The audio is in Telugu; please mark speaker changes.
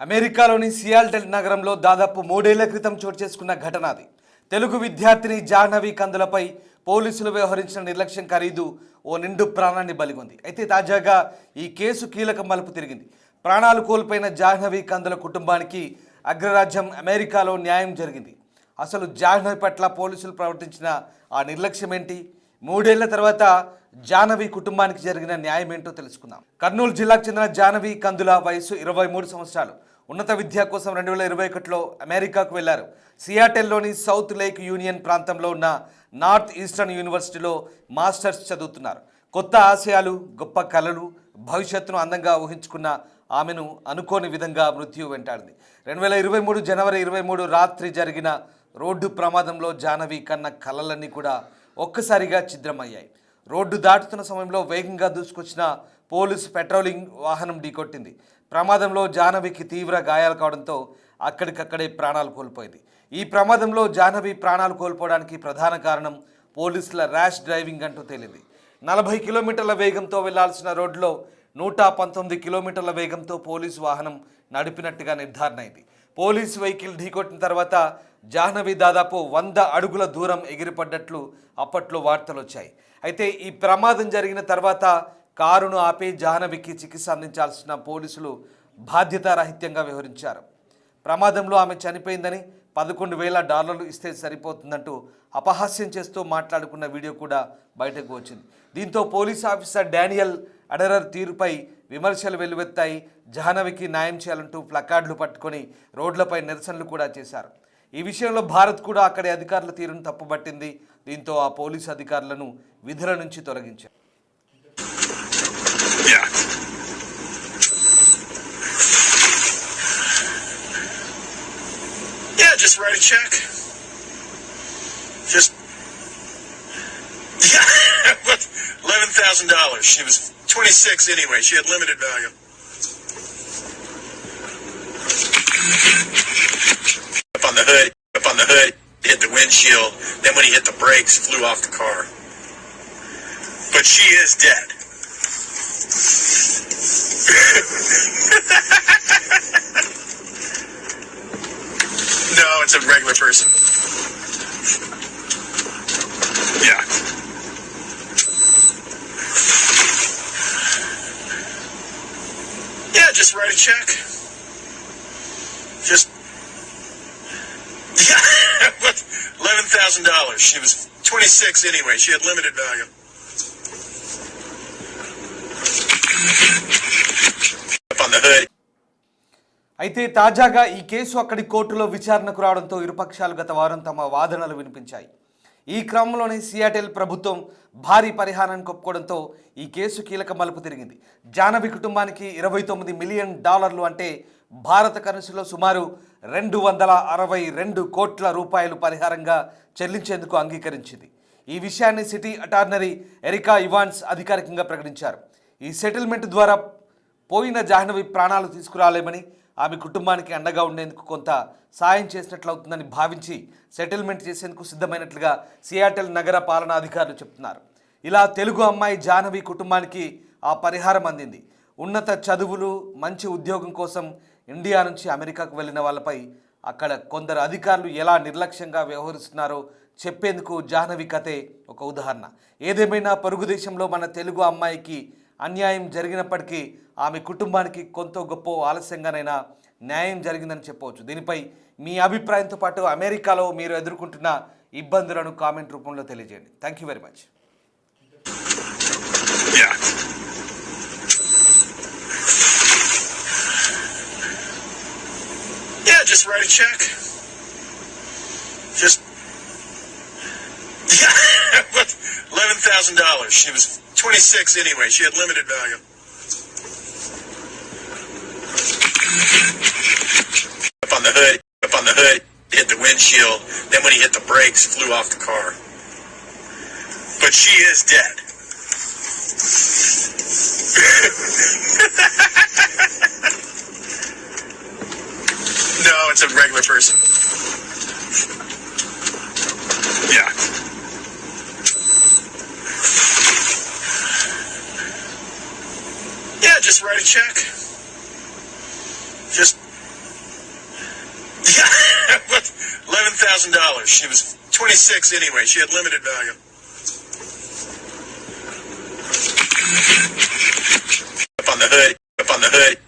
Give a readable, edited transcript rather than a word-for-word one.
Speaker 1: అమెరికాలోని సియాటల్ నగరంలో దాదాపు 3 ఏళ్ల క్రితం చోటు చేసుకున్న ఘటన అది. తెలుగు విద్యార్థిని జాహ్నవి కందులపై పోలీసులు వ్యవహరించిన నిర్లక్ష్యం ఖరీదు ఓ నిండు ప్రాణాన్ని బలిగొంది. అయితే తాజాగా ఈ కేసు కీలక మలుపు తిరిగింది. ప్రాణాలు కోల్పోయిన జాహ్నవి కందుల కుటుంబానికి అగ్రరాజ్యం అమెరికాలో న్యాయం జరిగింది. అసలు జాహ్నవి పట్ల పోలీసులు ప్రవర్తించిన ఆ నిర్లక్ష్యం ఏంటి? 3 ఏళ్ల తర్వాత జాహ్నవి కుటుంబానికి జరిగిన న్యాయం ఏంటో తెలుసుకుందాం. కర్నూలు జిల్లాకు చెందిన జాహ్నవి కందుల వయసు 23 సంవత్సరాలు. ఉన్నత విద్య కోసం 2021లో అమెరికాకు వెళ్లారు. సియాటెల్లోని సౌత్ లేక్ యూనియన్ ప్రాంతంలో ఉన్న నార్త్ ఈస్టర్న్ యూనివర్సిటీలో మాస్టర్స్ చదువుతున్నారు. కొత్త ఆశయాలు, గొప్ప కలలు, భవిష్యత్తును అందంగా ఊహించుకున్న ఆమెను అనుకోని విధంగా మృత్యు వెంటాడింది. 2023 జనవరి 23 రాత్రి జరిగిన రోడ్డు ప్రమాదంలో జాహ్నవి కన్న కలలన్నీ కూడా ఒక్కసారిగా ఛిద్రమయ్యాయి. రోడ్డు దాటుతున్న సమయంలో వేగంగా దూసుకొచ్చిన పోలీసు పెట్రోలింగ్ వాహనం ఢీకొట్టింది. ప్రమాదంలో జాహ్నవికి తీవ్ర గాయాలు కావడంతో అక్కడికక్కడే ప్రాణాలు కోల్పోయింది. ఈ ప్రమాదంలో జాహ్నవి ప్రాణాలు కోల్పోవడానికి ప్రధాన కారణం పోలీసుల ర్యాష్ డ్రైవింగ్ అంటూ తేలింది. 40 కిలోమీటర్ల వేగంతో వెళ్లాల్సిన రోడ్లో 119 కిలోమీటర్ల వేగంతో పోలీసు వాహనం నడిపినట్టుగా నిర్ధారణ అయింది. పోలీసు వెహికల్ ఢీకొట్టిన తర్వాత జాహ్నవి దాదాపు 100 అడుగుల దూరం ఎగిరిపడ్డట్లు అప్పట్లో వార్తలు వచ్చాయి. అయితే ఈ ప్రమాదం జరిగిన తర్వాత కారును ఆపి జాహ్నవికి చికిత్స అందించాల్సిన పోలీసులు బాధ్యతారాహిత్యంగా వ్యవహరించారు. ప్రమాదంలో ఆమె చనిపోయిందని $11,000 ఇస్తే సరిపోతుందంటూ అపహాస్యం చేస్తూ మాట్లాడుకున్న వీడియో కూడా బయటకు వచ్చింది. దీంతో పోలీస్ ఆఫీసర్ డానియల్ అడరర్ తీరుపై విమర్శలు వెల్లువెత్తాయి. జాహ్నవికి న్యాయం చేయాలంటూ ప్లకార్డులు పట్టుకొని రోడ్లపై నిరసనలు కూడా చేశారు. ఈ విషయంలో భారత్ కూడా అక్కడి అధికారుల తీరును తప్పుపట్టింది. దీంతో ఆ పోలీసు అధికారులను విధుల నుంచి తొలగించారు.
Speaker 2: Just write a check. Just $11,000. She was 26 anyway. She had limited value. Up on the hood, hit the windshield. Then when he hit the brakes, flew off the car. But she is dead. No, it's a regular person. Yeah. Yeah, just write a check. Just $11,000. She was 26 anyway. She had limited value. Up on the hood.
Speaker 1: అయితే తాజాగా ఈ కేసు అక్కడి కోర్టులో విచారణకు రావడంతో ఇరుపక్షాలు గత వారం తమ వాదనలు వినిపించాయి. ఈ క్రమంలోనే సియాటెల్ ప్రభుత్వం భారీ పరిహారాన్ని ఒప్పుకోవడంతో ఈ కేసు కీలక మలుపు తిరిగింది. జాహ్నవి కుటుంబానికి $29 మిలియన్ అంటే భారత కరెన్సీలో సుమారు 262 కోట్ల రూపాయలు పరిహారంగా చెల్లించేందుకు అంగీకరించింది. ఈ విషయాన్ని సిటీ అటార్నరీ ఎరికా ఇవాన్స్ అధికారికంగా ప్రకటించారు. ఈ సెటిల్మెంట్ ద్వారా పోయిన జాహ్నవి ప్రాణాలు తీసుకురాలేమని, ఆమె కుటుంబానికి అండగా ఉండేందుకు కొంత సాయం చేసినట్లవుతుందని భావించి సెటిల్మెంట్ చేసేందుకు సిద్ధమైనట్లుగా సియాటెల్ నగర పాలనా అధికారులు చెప్తున్నారు. ఇలా తెలుగు అమ్మాయి జాహ్నవి కుటుంబానికి ఆ పరిహారం అందింది. ఉన్నత చదువులు, మంచి ఉద్యోగం కోసం ఇండియా నుంచి అమెరికాకు వెళ్ళిన వాళ్ళపై అక్కడ కొందరు అధికారులు ఎలా నిర్లక్ష్యంగా వ్యవహరిస్తున్నారో చెప్పేందుకు జాహ్నవి కథే ఒక ఉదాహరణ. ఏదేమైనా పొరుగు దేశంలో మన తెలుగు అమ్మాయికి అన్యాయం జరిగినప్పటికీ ఆమె కుటుంబానికి కొంత గొప్ప ఆలస్యంగానైనా న్యాయం జరిగిందని చెప్పవచ్చు. దీనిపై మీ అభిప్రాయంతో పాటు అమెరికాలో మీరు ఎదుర్కొంటున్న ఇబ్బందులను కామెంట్ రూపంలో తెలియజేయండి. Thank you very much.
Speaker 2: Just write a check. Just $11,000. She was 26 anyway. She had limited value. Up on the hood, hit the windshield. Then when he hit the brakes, flew off the car. But she is dead. No, it's a regular person. Yeah. Yeah, just write a check. Just $1,000. She was 26 anyway. She had limited value. Up on the hood.